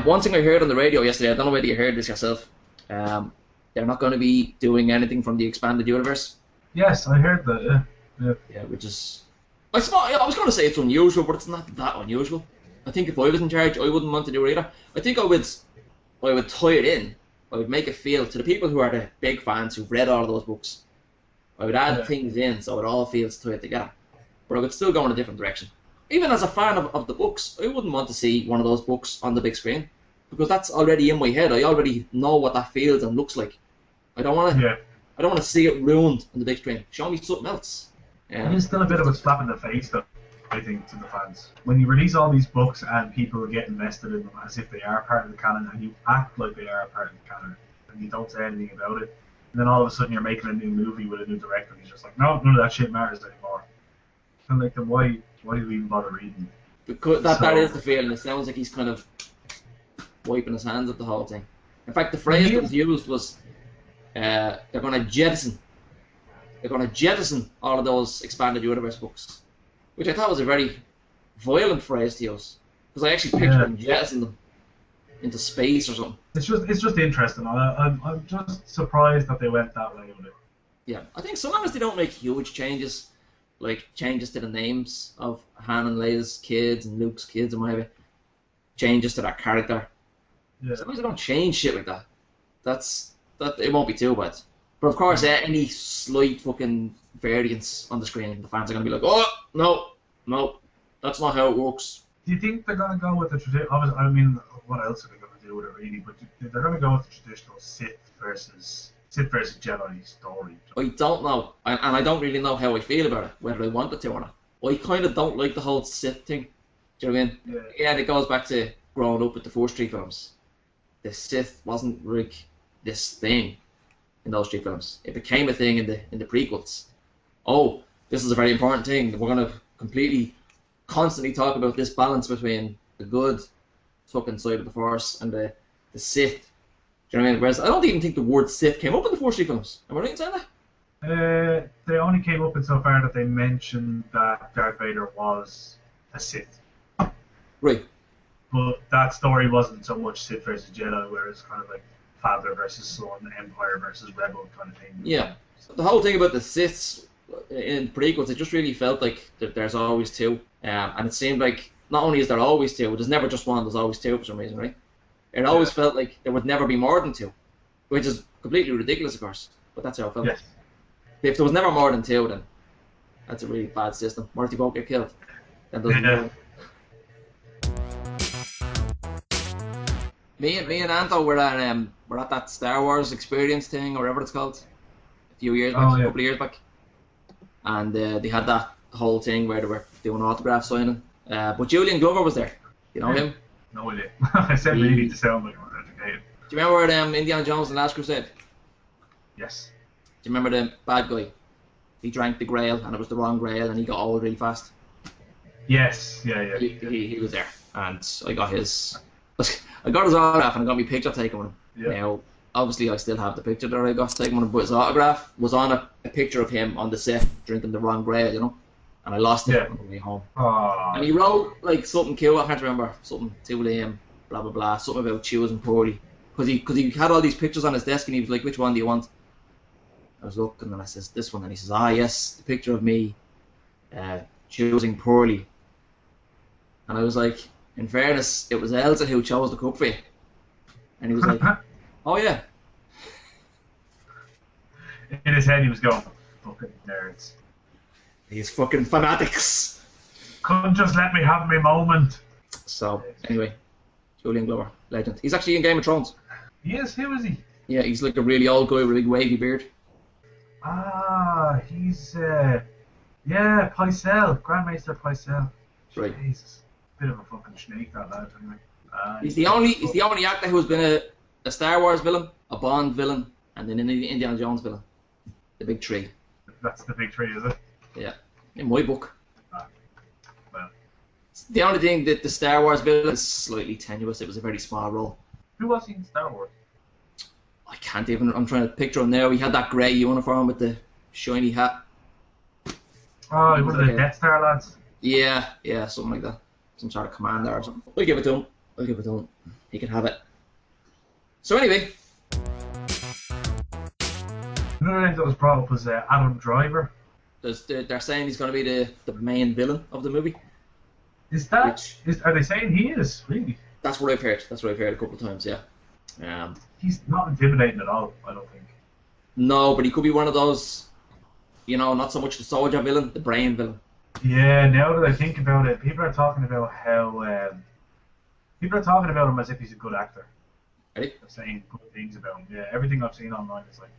One thing I heard on the radio yesterday, I don't know whether you heard this yourself, they're not going to be doing anything from the expanded universe. Yes, I heard that. Yeah, which is, I was going to say it's unusual, but it's not that unusual. I think if I was in charge, I wouldn't want to do it either. I think I would tie it in. I would make it feel to the people who are the big fans who've read all of those books. I would add things in so it all feels tied together. But I would still go in a different direction. Even as a fan of the books, I wouldn't want to see one of those books on the big screen because that's already in my head. I already know what that feels and looks like. I don't want to. Yeah. I don't want to see it ruined on the big screen. Show me something else. It is still a bit of a slap in the face, though, I think, to the fans. When you release all these books and people get invested in them as if they are part of the canon, and you act like they are part of the canon, and you don't say anything about it, and then all of a sudden you're making a new movie with a new director, and he's just like, no, none of that shit matters anymore. And like, then why do you even bother reading? Because that is the feeling. It sounds like he's kind of wiping his hands at the whole thing. In fact, the phrase that was used was, they're going to jettison. They're going to jettison all of those expanded universe books, which I thought was a very violent phrase to use, because I actually pictured them jettisoning them into space or something. It's just interesting. I'm just surprised that they went that way with it. Yeah, I think so long as they don't make huge changes, like changes to the names of Han and Leia's kids and Luke's kids and whatever, changes to that character. Yeah. As long as they don't change shit like that, that it won't be too bad. But of course, any slight fucking variance on the screen, the fans are going to be like, oh, no, that's not how it works. Do you think they're going to go with the traditional, I mean, what else are they going to do with it really, but they're going to go with the traditional Sith versus Jedi story? I don't know, and I don't really know how I feel about it, whether I want it to or not. I kind of don't like the whole Sith thing. Do you know what I mean? Yeah, and it goes back to growing up with the first three films. The Sith wasn't like this thing in those three films. It became a thing in the prequels. Oh, this is a very important thing. We're going to completely, constantly talk about this balance between the good fucking side of the Force and the Sith. Do you know what I mean? Whereas I don't even think the word Sith came up in the first three films. Am I right in saying that? They only came up in so far that they mentioned that Darth Vader was a Sith. Right. But that story wasn't so much Sith versus Jedi, where it's kind of like father versus son, Empire versus Rebel kind of thing. Yeah. So the whole thing about the Siths in prequels, it just really felt like there's always two. And it seemed like not only is there always two, there's never just one, there's always two for some reason, right? It always felt like there would never be more than two, which is completely ridiculous, of course. But that's how it felt. Yes. If there was never more than two, then that's a really bad system. What if they both get killed? Then doesn't work. Me and Anto were at that Star Wars experience thing, or whatever it's called, a few years back, a couple of years back, and they had that whole thing where they were doing autograph signing. But Julian Glover was there. You know him? No idea. I said really to sound like I'm educated. Do you remember Indiana Jones and the Last Crusade? Yes. Do you remember the bad guy? He drank the Grail, and it was the wrong Grail, and he got old really fast. Yes. Yeah. He was there, and I got his autograph and I got my picture taken with him. Yeah. Now, obviously, I still have the picture that I got taken with him, but his autograph was on a picture of him on the set drinking the wrong Grail, you know? And I lost it on the way home. Aww. And he wrote, like, something cool, I can't remember, something to Liam, blah, blah, blah, something about choosing poorly. Because he had all these pictures on his desk and he was like, which one do you want? I was looking and I says, this one. And he says, yes, the picture of me choosing poorly. And I was like, in fairness, it was Elsa who chose the cup for you. And he was like, oh yeah. In his head he was going, fucking nerds. These fucking fanatics. Couldn't just let me have my moment. So, anyway, Julian Glover, legend. He's actually in Game of Thrones. He is? Who is he? Yeah, he's like a really old guy with a big wavy beard. Ah, he's, Pycelle, Grandmaster Pycelle. Right. Jesus. Bit of a fucking snake, that lad, anyway. He's the only actor who's been a Star Wars villain, a Bond villain, and an Indiana Jones villain. The big three. That's the big three, is it? Yeah, in my book. Well. The only thing that the Star Wars villain is slightly tenuous. It was a very small role. Who was he in Star Wars? I can't even. I'm trying to picture him now. He had that grey uniform with the shiny hat. Oh, he was one of the Death Star lads. Yeah, something like that. Some sort of commander or something. I'll give it to him. I'll give it to him. He can have it. So anyway, Another name that was brought up was Adam Driver. they're saying he's going to be the main villain of the movie. Are they saying he is really? That's what I've heard. That's what I've heard a couple of times. Yeah. He's not intimidating at all. I don't think. No, but he could be one of those. Not so much the soldier villain, the brain villain. Yeah. Now that I think about it, people are talking about how people are talking about him as if he's a good actor. Ready? They're saying good things about him. Yeah. Everything I've seen online is like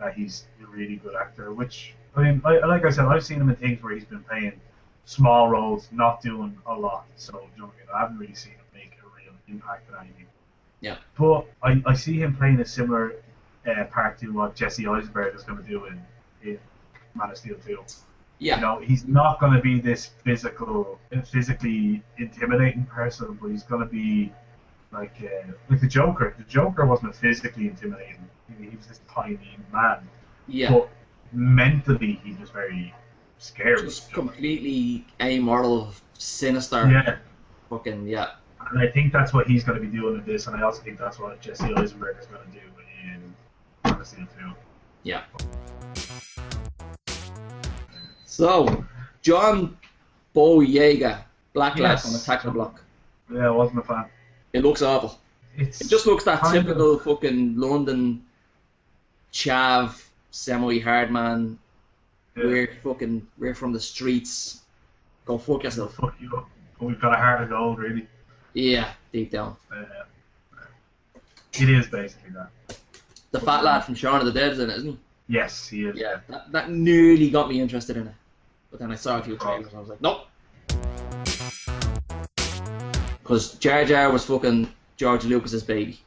that he's a really good actor. Which like I said, I've seen him in things where he's been playing small roles, not doing a lot. So I haven't really seen him make a real impact on anything. Yeah. But I see him playing a similar part to what Jesse Eisenberg is going to do in Man of Steel 2. Yeah. He's not going to be this physically intimidating person, but he's going to be like the Joker. The Joker wasn't physically intimidating. He was this tiny man. Yeah. But mentally, he was very scary. Just completely amoral, sinister. Yeah. Fucking yeah. And I think that's what he's going to be doing in this, and I also think that's what Jesse Eisenberg is going to do in Man of Steel 2. Yeah. So, John Boyega, Black Lad on the tackle block. Yeah, I wasn't a fan. It looks awful. It just looks that typical fucking London chav, semi-hard man. Yeah. We're from the streets. Go fuck yourself. Fuck you up. But we've got a heart of gold, really. Yeah, deep down. It is basically that. The fat lad from Shaun of the Dead is in it, isn't he? Yes, he is. Yeah, that nearly got me interested in it. But then I saw a few trailers and I was like, nope. Because Jar Jar was fucking George Lucas's baby.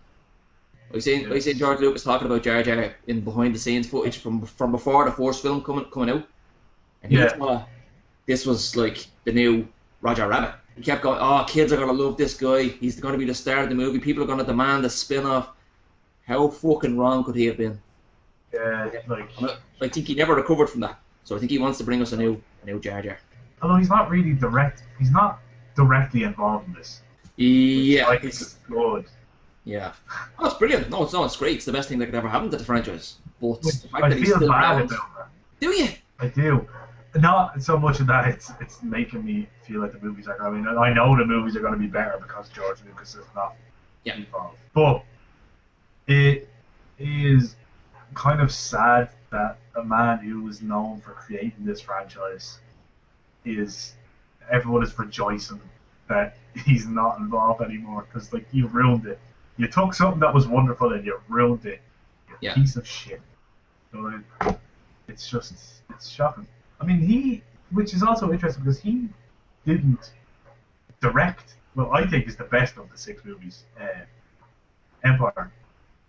I seen George Lucas talking about Jar Jar in behind the scenes footage from before the first film coming out. And he thought this was like the new Roger Rabbit. He kept going, oh, kids are going to love this guy. He's going to be the star of the movie. People are going to demand a spin-off. How fucking wrong could he have been? Yeah, I think he never recovered from that. So I think he wants to bring us a new Jar Jar. Although he's not directly involved in this. Yeah. I think it's good. Yeah. Oh, it's brilliant. No, it's great. It's the best thing that could ever happen to the franchise. But the fact I that he's feel still bad around, about that. do you? I do. Not so much of that. It's making me feel like the movies are. I mean, I know the movies are going to be better because George Lucas is not involved. But it is kind of sad that a man who was known for creating this franchise everyone is rejoicing that he's not involved anymore because you ruined it. You took something that was wonderful and you ruined it. You piece of shit. So it's shocking. I mean, which is also interesting because he didn't direct. Well, I think is the best of the 6 movies. Empire.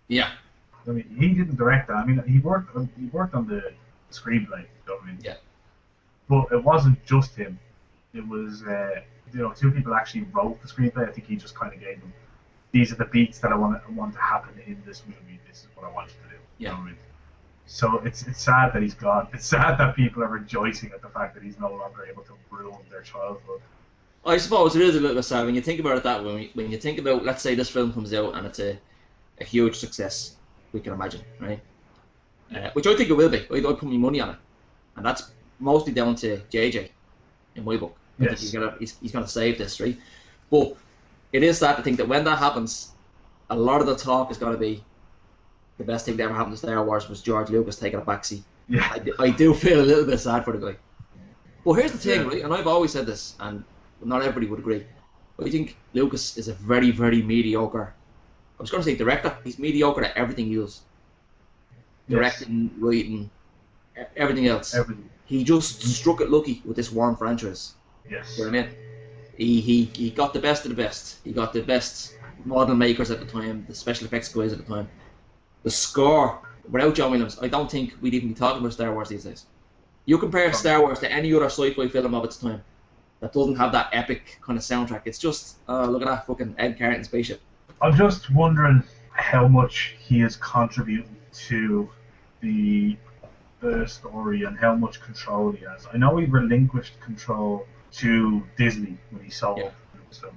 Yeah. I mean, he didn't direct that. I mean, he worked on the screenplay. You know what I mean? Yeah. But it wasn't just him. It was 2 people actually wrote the screenplay. I think he just kind of gave them. These are the beats that I want to happen in this movie. This is what I want you to do. Yeah. You know what I mean? So it's sad that he's gone. It's sad that people are rejoicing at the fact that he's no longer able to ruin their childhood. I suppose it is a little bit sad when you think about it that way. When you think about, let's say this film comes out and it's a huge success, we can imagine, right? Which I think it will be. I'd put my money on it. And that's mostly down to JJ, in my book. I think he's gonna save this, right? But it is sad to think that when that happens, a lot of the talk is going to be the best thing that ever happened to Star Wars was George Lucas taking a backseat. Yeah. I do feel a little bit sad for the guy. But here's the thing, right? And I've always said this, and not everybody would agree. I think Lucas is a very, very mediocre. I was going to say director. He's mediocre at everything he does. Directing, writing, everything else. Everything. He just struck it lucky with this Worm franchise. Yes. You know what I mean? He got the best of the best. He got the best model makers at the time, the special effects guys at the time. The score, without John Williams, I don't think we'd even be talking about Star Wars these days. You compare Star Wars to any other sci-fi film of its time that doesn't have that epic kind of soundtrack. It's just, look at that fucking Ed Carrington spaceship. I'm just wondering how much he is contributing to the story and how much control he has. I know he relinquished control to Disney when he sold Lucasfilm.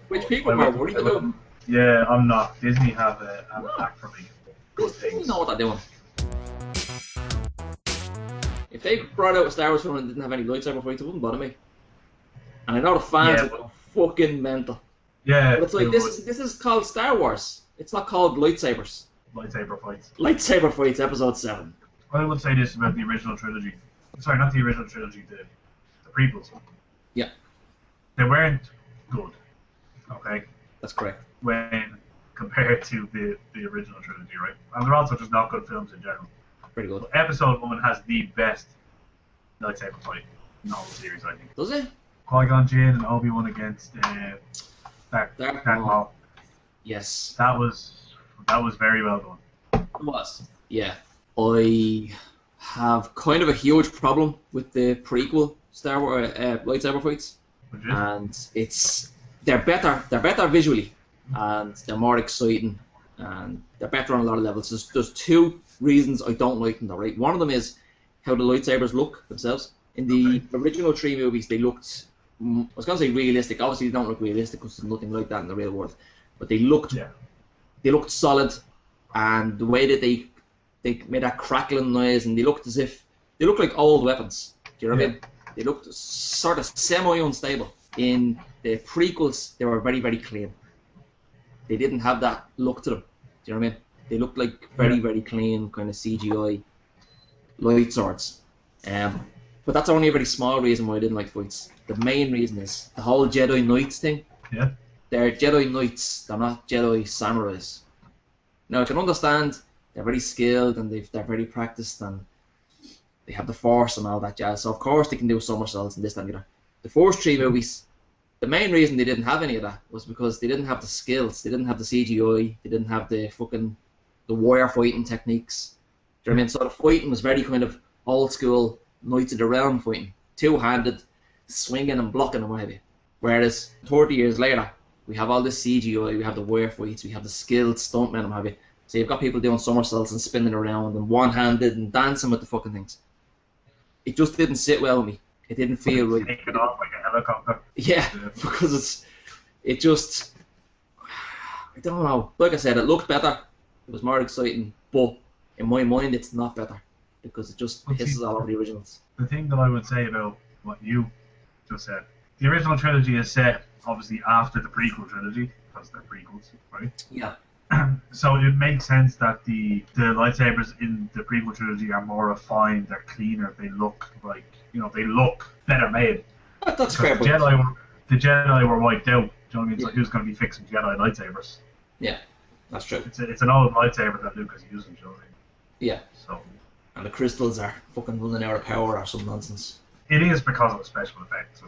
Which people were worried about. Yeah, I'm not. Disney have a back for me. Good You things. know what they're doing. If they brought out a Star Wars film and didn't have any lightsaber fights, it wouldn't bother me. And I know the fans Yeah, would go fucking mental. Yeah, But it's like, this is called Star Wars. It's not called lightsabers. lightsaber fights. Lightsaber fights, episode 7. I would say this about the original trilogy. Sorry, not the original trilogy, the prequels. Yeah. They weren't good. Okay? That's correct. When compared to the original trilogy, right? And they're also just not good films in general. Pretty good. But episode 1 has the best lightsaber fight in the whole series, I think. Does it? Qui-Gon Jinn and Obi-Wan against Darth Maul. Yes. That was very well done. It was. Yeah. I have kind of a huge problem with the prequel Star Wars lightsaber fights. And they're better visually, and they're more exciting, and they're better on a lot of levels. There's two reasons I don't like them though, right? One of them is how the lightsabers look themselves. In the original 3 movies, they looked, I was going to say realistic. Obviously, they don't look realistic because there's nothing like that in the real world. But they looked solid, and the way that they made that crackling noise, and they looked like old weapons. Do you know what I mean? They looked sort of semi-unstable. In the prequels, they were very, very clean. They didn't have that look to them. Do you know what I mean? They looked like very, very clean, kind of CGI light swords. But that's only a very small reason why I didn't like fights. The main reason is the whole Jedi Knights thing. Yeah. They're Jedi Knights, they're not Jedi Samurais. Now, I can understand they're very skilled and they're very practiced and they have the Force and all that jazz, so of course they can do somersaults and this and that. The first 3 movies, the main reason they didn't have any of that was because they didn't have the skills, they didn't have the CGI, they didn't have the wire fighting techniques. Do you know what I mean? So the fighting was very kind of old school Knights of the Realm fighting, two-handed, swinging and blocking and what have you. Whereas 30 years later, we have all this CGI, we have the wire fights, we have the skilled stuntmen and what have you. So you've got people doing somersaults and spinning around and one-handed and dancing with the fucking things. It just didn't sit well with me. It didn't feel right. Take it off like a helicopter. Yeah, because it just, I don't know. Like I said, it looked better. It was more exciting, but in my mind, it's not better because it just pisses all over the originals. The thing that I would say about what you just said, the original trilogy is set obviously after the prequel trilogy because they're prequels, right? Yeah. So it makes sense that the lightsabers in the prequel trilogy are more refined, they're cleaner, they look like, they look better made. That's fair. The Jedi were wiped out. Do you know what I mean? So who's going to be fixing Jedi lightsabers? Yeah, that's true. It's an old lightsaber that Luke is using, do you know what I mean? Yeah. So. And the crystals are fucking running out of power or some nonsense. It is because of the special effects. So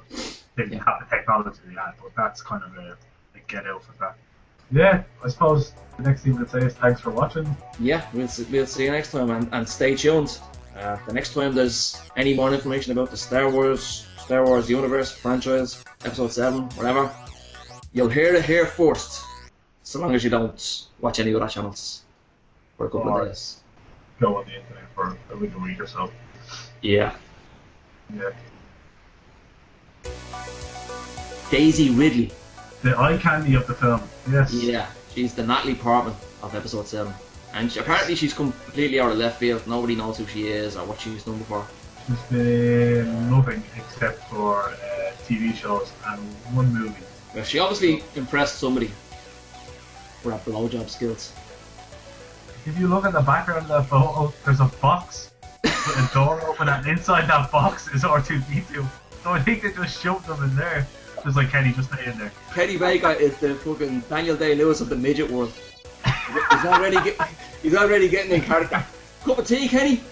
they didn't have the technology they had, but that's kind of a get out for that. Yeah, I suppose the next thing we'd say is thanks for watching. Yeah, we'll see you next time, and stay tuned. The next time there's any more information about the Star Wars universe, franchise, episode 7, whatever, you'll hear it here first, so long as you don't watch any other channels for a couple of days. Go on the internet for a week or so. Yeah. Yeah. Daisy Ridley. The eye candy of the film. Yes. Yeah, she's the Natalie Portman of episode 7. And apparently she's completely out of left field. Nobody knows who she is or what she's done before. She's been nothing except for TV shows and one movie. Well, she obviously impressed somebody with her blowjob skills. If you look at the background of that photo, there's a box with a door open, and inside that box is R2D2. So I think they just shoved them in there. Just like Kenny, just stay in there. Kenny Baker is the fucking Daniel Day-Lewis of the midget world. He's already getting in character. Cup of tea, Kenny?